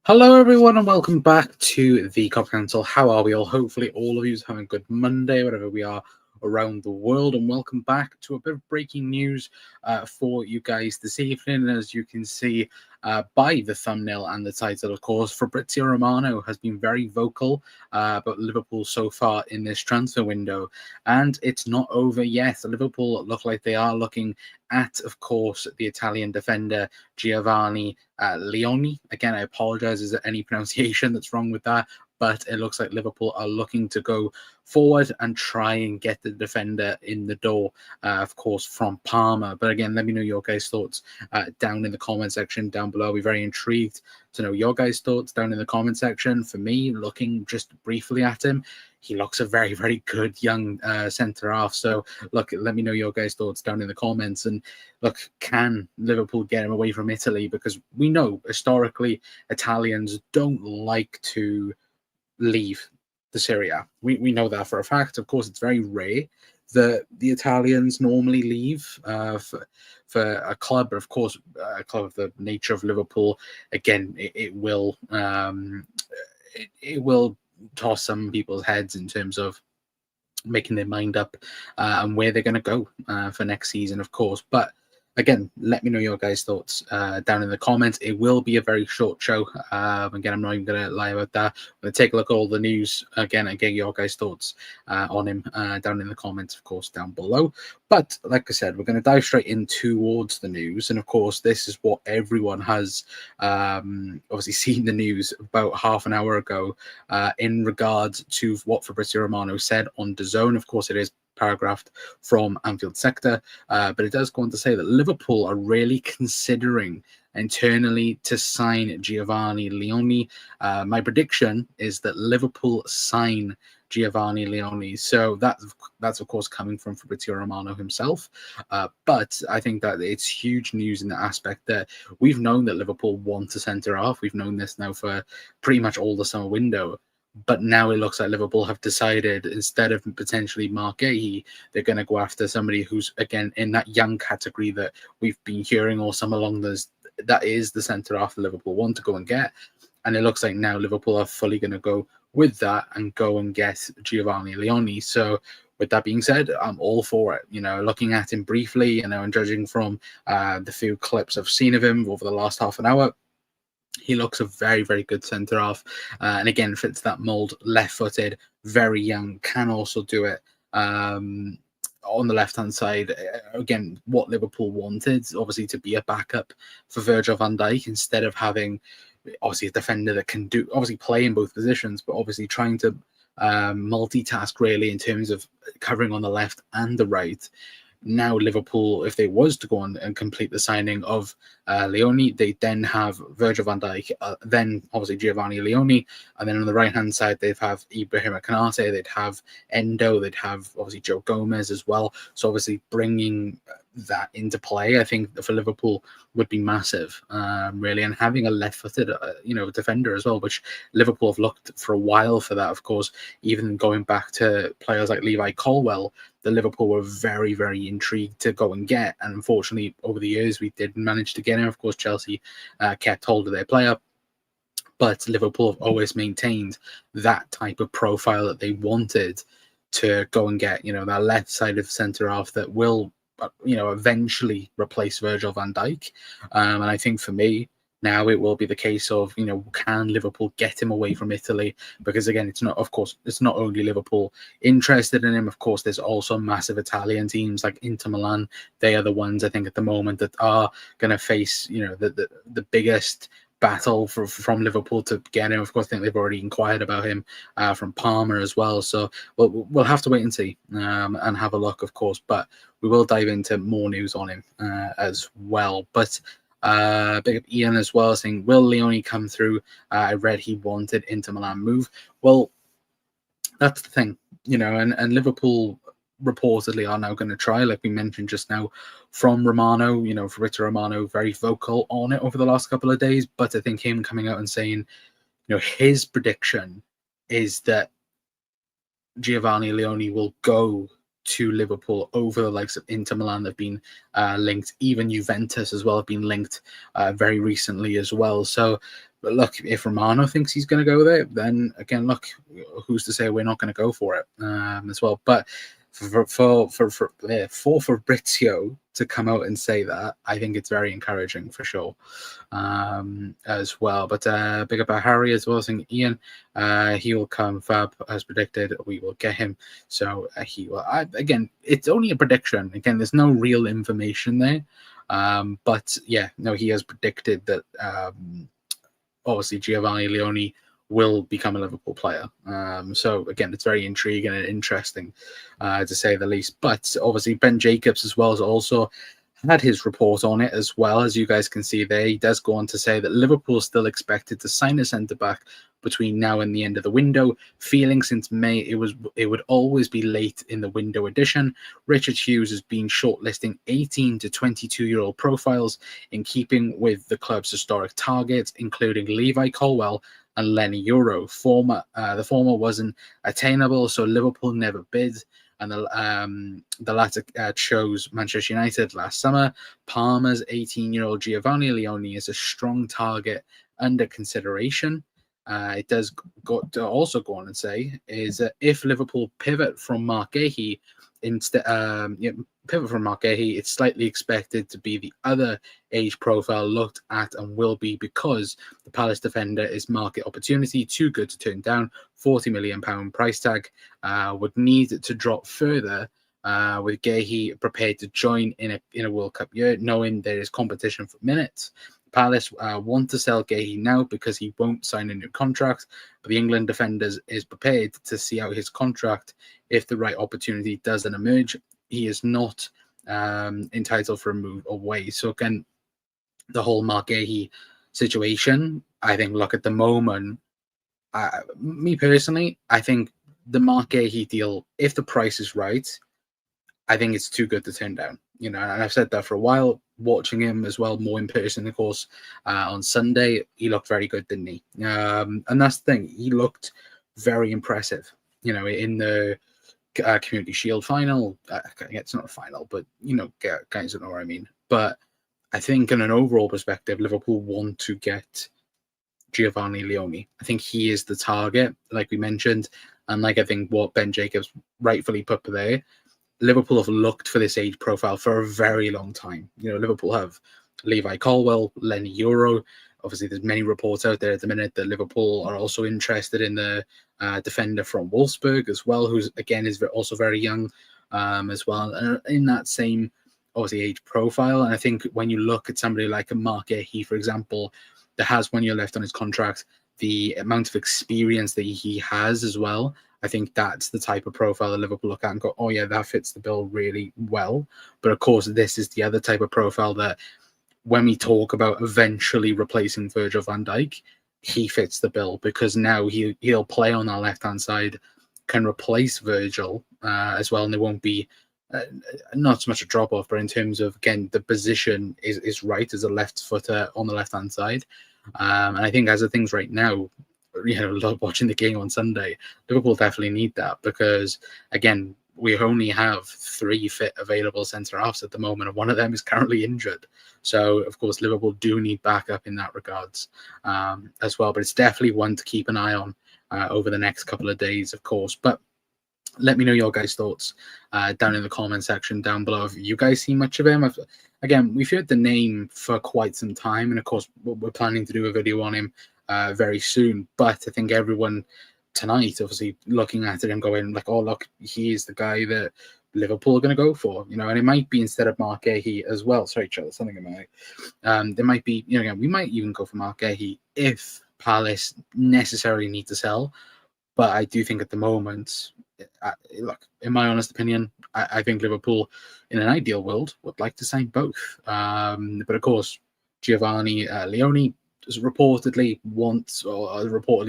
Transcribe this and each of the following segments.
Hello, everyone, and welcome back to the Cop Council. How are we all? Hopefully, all of you are having a good Monday, wherever we are around the world. And welcome back to a bit of breaking news for you guys this evening. As you can see by the thumbnail and the title, of course, Fabrizio Romano has been very vocal about Liverpool so far in this transfer window. And it's not over yet. Liverpool look like they are looking at, of course, the Italian defender Giovanni Leoni. Again, I apologize. Is there any pronunciation that's wrong with that? But it looks like Liverpool are looking to go forward and try and get the defender in the door, of course, from Parma. But again, let me know your guys' thoughts down in the comment section down below. I'll be very intrigued to know your guys' thoughts down in the comment section. For me, looking just briefly at him, he looks a very, very good young centre half. So, look, let me know your guys' thoughts down in the comments. And look, can Liverpool get him away from Italy? Because we know historically Italians don't like to leave the Serie A. We know that for a fact. Of course, it's very rare that the Italians normally leave for a club, but of course, a club of the nature of Liverpool, again, it will it will toss some people's heads in terms of making their mind up and where they're going to go for next season, of course. But again, let me know your guys' thoughts down in the comments. It will be a very short show. Again, I'm not even going to lie about that. I'm going to take a look at all the news again and get your guys' thoughts on him down in the comments, of course, down below. But like I said, we're going to dive straight in towards the news. And of course, this is what everyone has obviously seen the news about half an hour ago in regards to what Fabrizio Romano said on DAZN. Of course, it is paragraphed from Anfield sector, but it does go on to say that Liverpool are really considering internally to sign Giovanni Leoni. My prediction is that Liverpool sign Giovanni Leoni. So that's of course coming from Fabrizio Romano himself. But I think that it's huge news in the aspect that we've known that Liverpool want a centre half. We've known this now for pretty much all the summer window. But now it looks like Liverpool have decided, instead of potentially Mark Gahey, they're going to go after somebody who's, again, in that young category that we've been hearing all summer long. That is the centre half that Liverpool want to go and get. And it looks like now Liverpool are fully going to go with that and go and get Giovanni Leoni. So with that being said, I'm all for it. Looking at him briefly, and judging from the few clips I've seen of him over the last half an hour, he looks a very, very good centre half, and again fits that mould. Left-footed, very young, can also do it on the left-hand side. Again, what Liverpool wanted, obviously, to be a backup for Virgil van Dijk instead of having obviously a defender that can play in both positions, but obviously trying to multitask really in terms of covering on the left and the right. Now Liverpool, if they was to go on and complete the signing of Leoni, they then have Virgil van Dijk, then obviously Giovanni Leoni, and then on the right-hand side they'd have Ibrahim Konate, they'd have Endo, they'd have obviously Joe Gomez as well. So obviously bringing that into play, I think for Liverpool would be massive, really, and having a left-footed, defender as well, which Liverpool have looked for a while for that. Of course, even going back to players like Levi Colwill, the Liverpool were very, very intrigued to go and get, and unfortunately, over the years we didn't manage to get him. Of course, Chelsea kept hold of their player, but Liverpool have always maintained that type of profile that they wanted to go and get. That left side of centre half that will eventually replace Virgil van Dijk. And I think for me, now it will be the case of, can Liverpool get him away from Italy? Because again, it's not only Liverpool interested in him. Of course, there's also massive Italian teams like Inter Milan. They are the ones I think at the moment that are going to face, the biggest battle from Liverpool to get him. Of course, I think they've already inquired about him from Parma as well. So we'll have to wait and see and have a look, of course. But we will dive into more news on him as well. But big up Ian as well, saying, will Leoni come through? I read he wanted Inter Milan move. Well, that's the thing, and Liverpool reportedly are now going to try, like we mentioned just now, from Romano. Fabrizio Romano very vocal on it over the last couple of days, but I think him coming out and saying, his prediction is that Giovanni Leoni will go to Liverpool over the likes of Inter Milan that have been linked. Even Juventus as well have been linked very recently as well. So But look, if Romano thinks he's going to go there, then again, look, who's to say we're not going to go for it as well? But for Fabrizio to come out and say that, I think it's very encouraging for sure as well. But big up Harry as well, saying Ian, he will come. Fab as predicted, we will get him. So he will. Again, it's only a prediction. Again, there's no real information there. But yeah, no, he has predicted that obviously Giovanni Leoni will become a Liverpool player. So again, it's very intriguing and interesting to say the least. But obviously Ben Jacobs as well has also had his report on it as well. As you guys can see there, he does go on to say that Liverpool is still expected to sign a centre-back between now and the end of the window. Feeling since May it would always be late in the window edition. Richard Hughes has been shortlisting 18 to 22-year-old profiles in keeping with the club's historic targets, including Levi Colwill and Lenny Euro. The former wasn't attainable, so Liverpool never bid. And the latter chose Manchester United last summer. Parma's 18-year-old Giovanni Leoni is a strong target under consideration. It does also go on and say is that if Liverpool pivot from Mark Gahey, it's slightly expected to be the other age profile looked at and will be, because the Palace defender is market opportunity too good to turn down. £40 million price tag would need to drop further with Gahey prepared to join in a World Cup year, knowing there is competition for minutes. Palace want to sell Gahey now because he won't sign a new contract, but the England defender is prepared to see out his contract if the right opportunity doesn't emerge. He is not entitled for a move away. So again, the whole Mark Gahey situation, I think, look, at the moment, me personally, I think the Mark Gahey deal, if the price is right, I think it's too good to turn down. You know, and I've said that for a while. Watching him as well, more in person, of course, on Sunday, he looked very good, didn't he? And that's the thing. He looked very impressive, you know, in the Community Shield final. It's not a final, but, you know, guys don't know what I mean. But I think in an overall perspective, Liverpool want to get Giovanni Leoni. I think he is the target, like we mentioned. And like I think what Ben Jacobs rightfully put there, Liverpool have looked for this age profile for a very long time. You know, Liverpool have Levi Colwill, Lenny Euro. Obviously, there's many reports out there at the minute that Liverpool are also interested in the defender from Wolfsburg as well, who's, again, is also very young as well. And in that same, obviously, age profile. And I think when you look at somebody like a Mark Gahey, for example, that has 1 year left on his contract, the amount of experience that he has as well, I think that's the type of profile that Liverpool look at and go, oh yeah, that fits the bill really well. But of course, this is the other type of profile that when we talk about eventually replacing Virgil van Dijk, he fits the bill, because now he'll play on our left-hand side, can replace Virgil as well, and there won't be not so much a drop-off, but in terms of, again, the position is right as a left footer on the left-hand side. And I think as of things right now, you know, watching the game on Sunday, Liverpool definitely need that, because again, we only have 3 fit available centre-halves at the moment, and one of them is currently injured. So, of course, Liverpool do need backup in that regards as well. But it's definitely one to keep an eye on over the next couple of days, of course. But let me know your guys' thoughts down in the comment section down below. Have you guys seen much of him? Again, we've heard the name for quite some time, and of course, we're planning to do a video on him very soon. But I think everyone tonight, obviously, looking at it and going like, oh, look, he is the guy that Liverpool are going to go for, you know, and it might be instead of Mark Gahey as well. Sorry, Charles, something in my eye. There might be, you know, again, we might even go for Mark Gahey if Palace necessarily need to sell. But I do think at the moment, look, in my honest opinion, I think Liverpool, in an ideal world, would like to sign both. But of course, Giovanni Leoni reportedly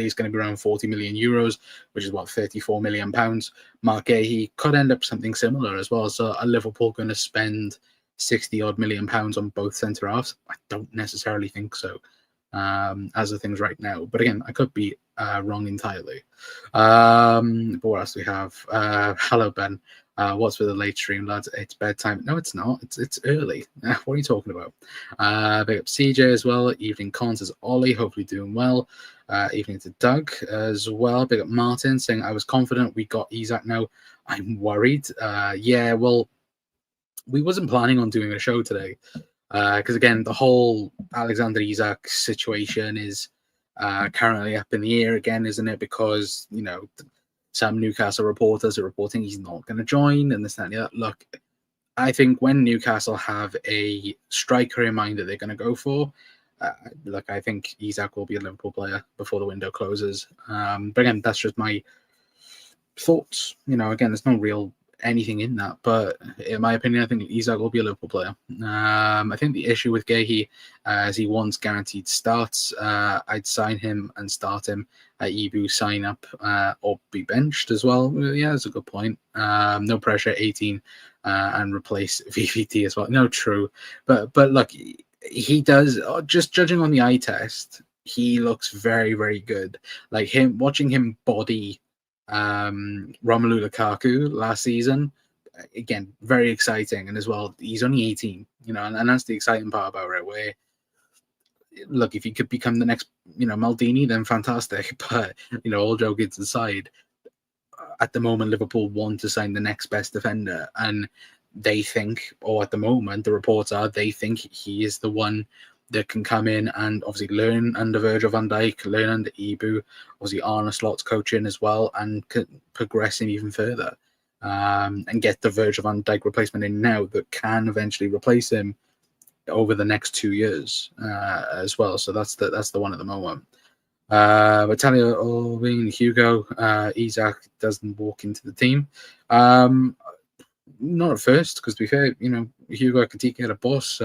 is going to be around 40 million euros, which is what, 34 million pounds. Mark Gahey could end up something similar as well. So are Liverpool going to spend 60 odd million pounds on both centre halves? I don't necessarily think so. as of things right now. But again, I could be wrong entirely. But what else do we have? Hello, Ben. What's with the late stream, lads? It's bedtime. No, it's not. It's early. What are you talking about? Big up CJ as well. Evening Cons as Ollie. Hopefully doing well. Evening to Doug as well. Big up Martin saying, I was confident we got Isak now. I'm worried. Yeah, well, we wasn't planning on doing a show today. Because again, the whole Alexander Isak situation is currently up in the air again, isn't it? Because, you know, some Newcastle reporters are reporting he's not going to join and this, that, and the other. Look, I think when Newcastle have a striker in mind that they're going to go for, look, I think Isak will be a Liverpool player before the window closes. But again, that's just my thoughts. You know, again, there's no real anything in that, but in my opinion, I think Isak will be a Liverpool player. I think the issue with Guehi is he wants guaranteed starts. I'd sign him and start him at Ibu, sign up or be benched as well. Yeah, that's a good point. No pressure, 18 and replace VVT as well. No, true, but look, he does, just judging on the eye test, he looks very, very good. Like him, watching him body Romelu Lukaku last season, again, very exciting. And as well, he's only 18, you know, and that's the exciting part about it, where look, if he could become the next, you know, Maldini, then fantastic. But, you know, all jokes aside, at the moment, Liverpool want to sign the next best defender, and they think, or at the moment, the reports are they think he is the one that can come in and obviously learn under Virgil van Dijk, learn under Ibu, obviously Arne Slot's coaching as well, and progress him even further, and get the Virgil van Dijk replacement in now that can eventually replace him over the next 2 years as well. So that's the one at the moment. But Talia Olvin, Hugo, Isak doesn't walk into the team. Not at first, because to be fair, you know, Hugo Ekitike had a boss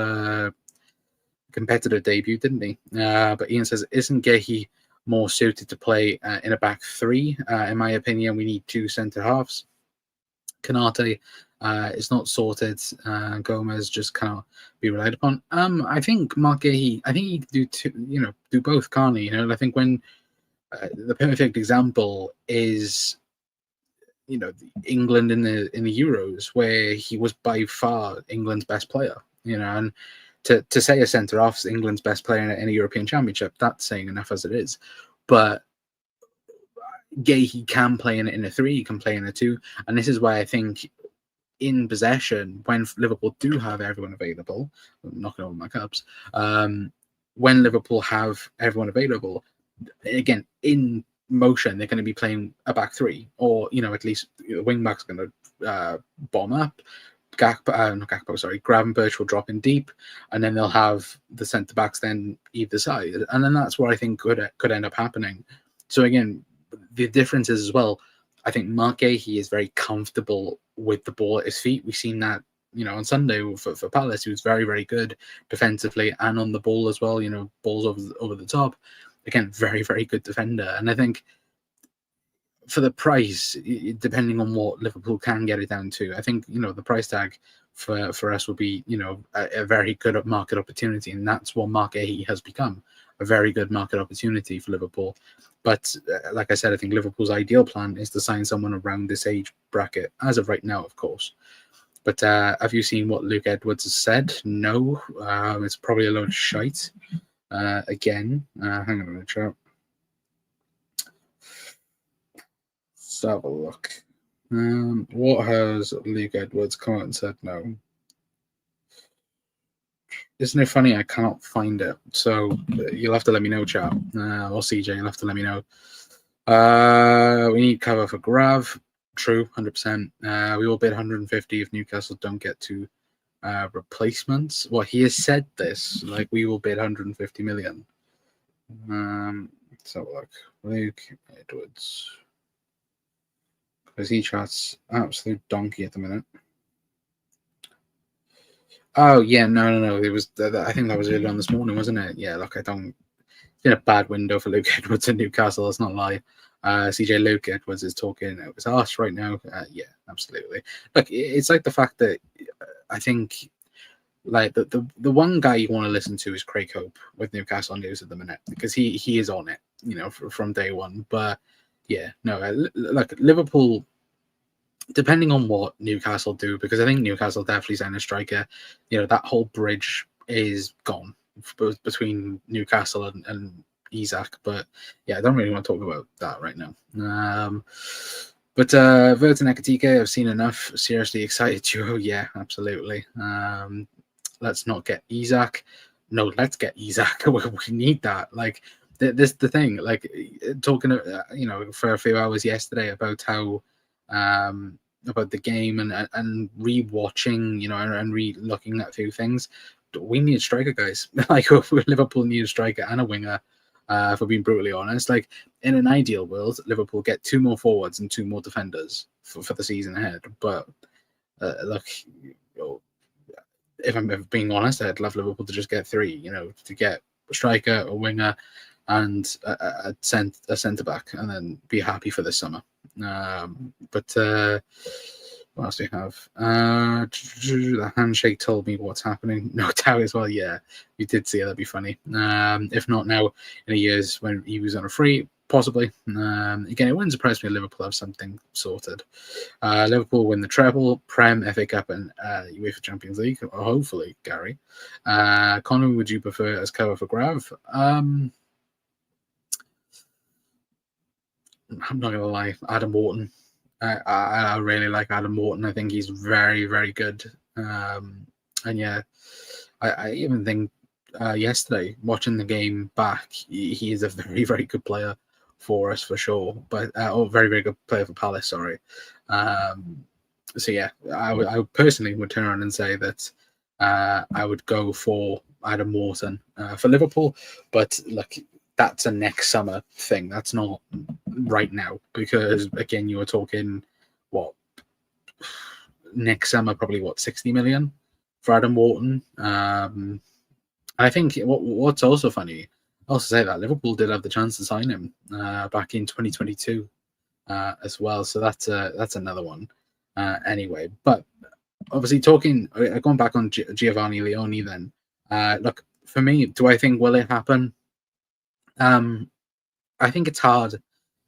competitive debut, didn't he? But Ian says, isn't Guehi more suited to play in a back three? In my opinion, we need two centre halves. Kanate is not sorted. Gomez just cannot be relied upon. I think Mark Guehi, I think he can do both, can't he? You know, I think when the perfect example is, you know, England in the Euros, where he was by far England's best player. You know, and to say a centre half is England's best player in a European Championship, that's saying enough as it is. But he can play in a three, he can play in a two, and this is why I think in possession, when Liverpool do have everyone available, I'm knocking over my cups, when Liverpool have everyone available, again, in motion, they're going to be playing a back three, or, you know, at least the wing back's going to bomb up. Gravenberch will drop in deep, and then they'll have the centre backs then either side, and then that's what I think could end up happening. So again, the difference is as well, I think Mark Guehi is very comfortable with the ball at his feet. We've seen that, you know, on Sunday for Palace. He was very, very good defensively and on the ball as well. You know, balls over the top. Again, very, very good defender. And I think for the price, depending on what Liverpool can get it down to, I think, you know, the price tag for us will be, you know, a very good market opportunity, and that's what Mark Guehi has become, a very good market opportunity for Liverpool. But like I said, I think Liverpool's ideal plan is to sign someone around this age bracket, as of right now, of course. But have you seen what Luke Edwards has said? No, it's probably a load of shite. Again, hang on a minute, chat. Let's have a look. What has Luke Edwards come out and said? No. Isn't it funny? I cannot find it. So you'll have to let me know, chat. Or CJ, you'll have to let me know. We need cover for Grav. True, 100%. We will bid 150 if Newcastle don't get to replacements. Well, he has said this. Like, we will bid 150 million. Let's have a look. Luke Edwards. Because he chats absolute donkey at the minute. Oh, yeah, no. It was. I think that was earlier on this morning, wasn't it? Yeah, look, it's been a bad window for Luke Edwards in Newcastle. Let's not lie. CJ Luke Edwards is talking. It was harsh right now. Yeah, absolutely. Look, it's like the fact that I think like the one guy you want to listen to is Craig Hope with Newcastle News at the minute, because he is on it, from day one. But yeah, no, like Liverpool, depending on what Newcastle do, because I think Newcastle definitely sign a striker. That whole bridge is gone between Newcastle and Isak. But yeah, I don't really want to talk about that right now. But Verton Ekatika, I've seen enough. Seriously excited duo, yeah, absolutely. Let's not get Isak. No, let's get Isak. We need that. Like, this the thing. Like, talking, for a few hours yesterday about how, about the game and re-watching, and re-looking at a few things. We need a striker, guys. Like, Liverpool need a striker and a winger. If we're being brutally honest, like, in an ideal world, Liverpool get 2 more forwards and 2 more defenders for the season ahead. But look, if I'm being honest, I'd love Liverpool to just get 3. To get a striker, a winger, and a centre back, and then be happy for this summer. But what else do we have? The handshake told me what's happening. No doubt as well. Yeah, we did see it. That'd be funny. If not now, in a year's when he was on a free, possibly. Again, it wouldn't surprise me if Liverpool have something sorted. Liverpool win the treble, Prem, FA Cup, and UEFA Champions League. Hopefully, Gary. Connor, would you prefer as cover for Grav? I'm not gonna lie, Adam Wharton. I really like Adam Wharton. I think he's very, very good. And yeah, I even think yesterday, watching the game back, he is a very, very good player for us, for sure. But very, very good player for Palace, sorry. So yeah, I personally would turn around and say that I would go for Adam Wharton for Liverpool. But look, that's a next summer thing. That's not right now, because again, you were talking next summer, probably 60 million for Adam Wharton. I think what's also funny, I also say that Liverpool did have the chance to sign him back in 2022 as well. So that's another one. Anyway, but obviously going back on Giovanni Leoni then. Look, for me, do I think will it happen? I think it's hard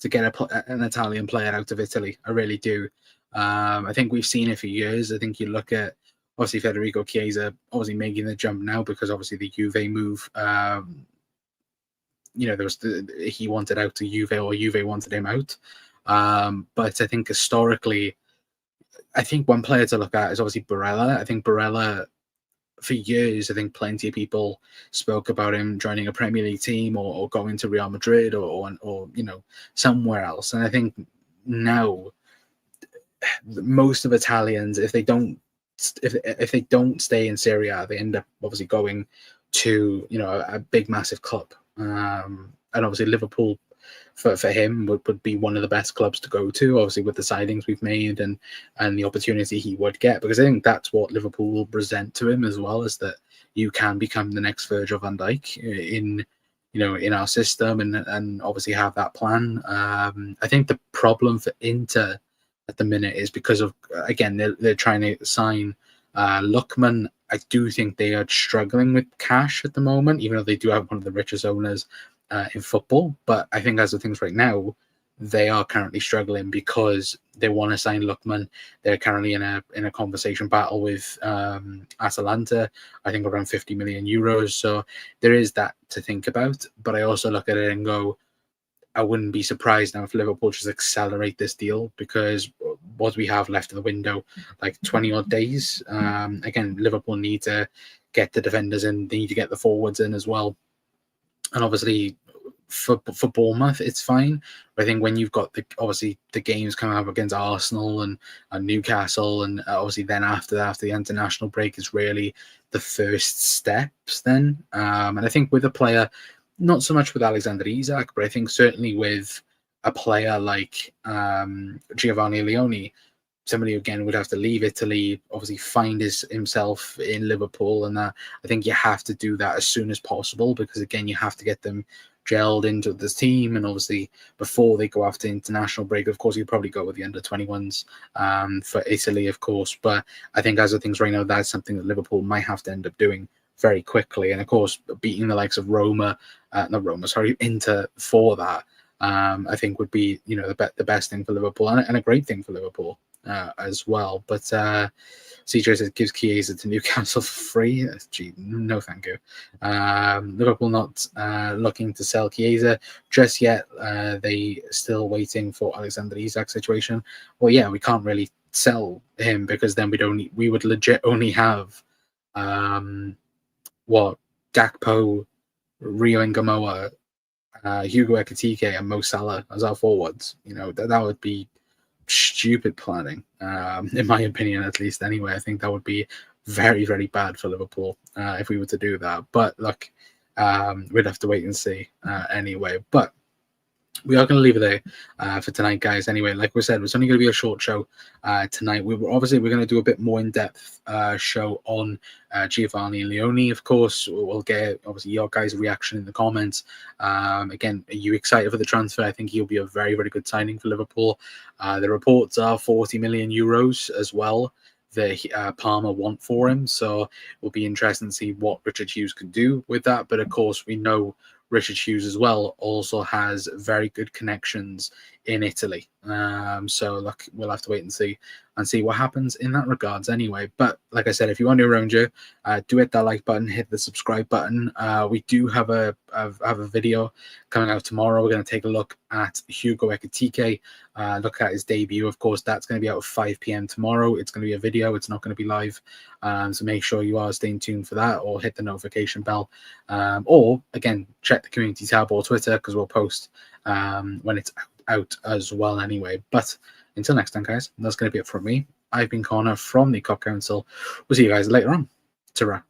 to get an Italian player out of Italy. I really do. I think we've seen it for years. I think you look at, obviously, Federico Chiesa obviously making the jump now because obviously the Juve move. He wanted out to Juve, or Juve wanted him out. But I think historically, I think one player to look at is obviously Barella. I think Barella, for years, I think plenty of people spoke about him joining a Premier League team or going to Real Madrid or somewhere else. And I think now most of Italians, if they don't stay in Serie A, they end up obviously going to a big massive club. And obviously Liverpool for him would be one of the best clubs to go to, obviously with the signings we've made and the opportunity he would get, because I think that's what Liverpool will present to him as well, is that you can become the next Virgil van Dijk in our system and obviously have that plan. I think the problem for Inter at the minute is because of, again, they're trying to sign Lookman. I do think they are struggling with cash at the moment, even though they do have one of the richest owners in football. But I think as of things right now, they are currently struggling because they want to sign Lookman. They're currently in a conversation battle with Atalanta, I think around 50 million euros. So there is that to think about. But I also look at it and go, I wouldn't be surprised now if Liverpool just accelerate this deal, because what we have left of the window, like 20 odd days. Again, Liverpool need to get the defenders in, they need to get the forwards in as well. And obviously for Bournemouth, it's fine. But I think when you've got the games coming up against Arsenal and Newcastle, and obviously then after the international break is really the first steps then. And I think with a player, not so much with Alexander Isak, but I think certainly with a player like Giovanni Leoni, somebody who, again, would have to leave Italy, obviously find himself in Liverpool, and that I think you have to do that as soon as possible, because again, you have to get them gelled into this team, and obviously before they go after international break, of course, he'll probably go with the under-21s for Italy, of course. But I think as of things right now, that's something that Liverpool might have to end up doing very quickly. And of course, beating the likes of Inter for that, I think would be, you know, the best thing for Liverpool, and a great thing for Liverpool as well. But CJ says gives Chiesa to Newcastle for free. Gee, no, thank you. Liverpool not looking to sell Chiesa just yet. They still waiting for Alexander Isak situation. Well, yeah, we can't really sell him because then we would legit only have Gakpo, Rio Ngamoa, Hugo Ekitike, and Mo Salah as our forwards. You know, that would be stupid planning, in my opinion, at least. Anyway, I think that would be very, very bad for Liverpool if we were to do that. But look, we'd have to wait and see anyway. But we are going to leave it there for tonight, guys. Anyway, like we said, it's only going to be a short show tonight. We're going to do a bit more in-depth show on Giovanni Leoni. Of course, we'll get obviously your guys' reaction in the comments. Again, are you excited for the transfer? I think he'll be a very, very good signing for Liverpool. The reports are 40 million euros as well that Parma want for him. So it will be interesting to see what Richard Hughes can do with that. But of course, we know Richard Hughes as well also has very good connections in Italy. So look, we'll have to wait and see what happens in that regards anyway. But like I said, if you are new around here, do hit that like button, hit the subscribe button. We do have a video coming out tomorrow. We're going to take a look at Hugo Ekitike, look at his debut. Of course, that's going to be out at 5 p.m. tomorrow. It's going to be a video. It's not going to be live. So make sure you are staying tuned for that, or hit the notification bell. Or again, check the community tab or Twitter, because we'll post when it's out as well anyway. But until next time, guys, that's going to be it from me. I've been Connor from the COP Council. We'll see you guys later on. Ta-ra.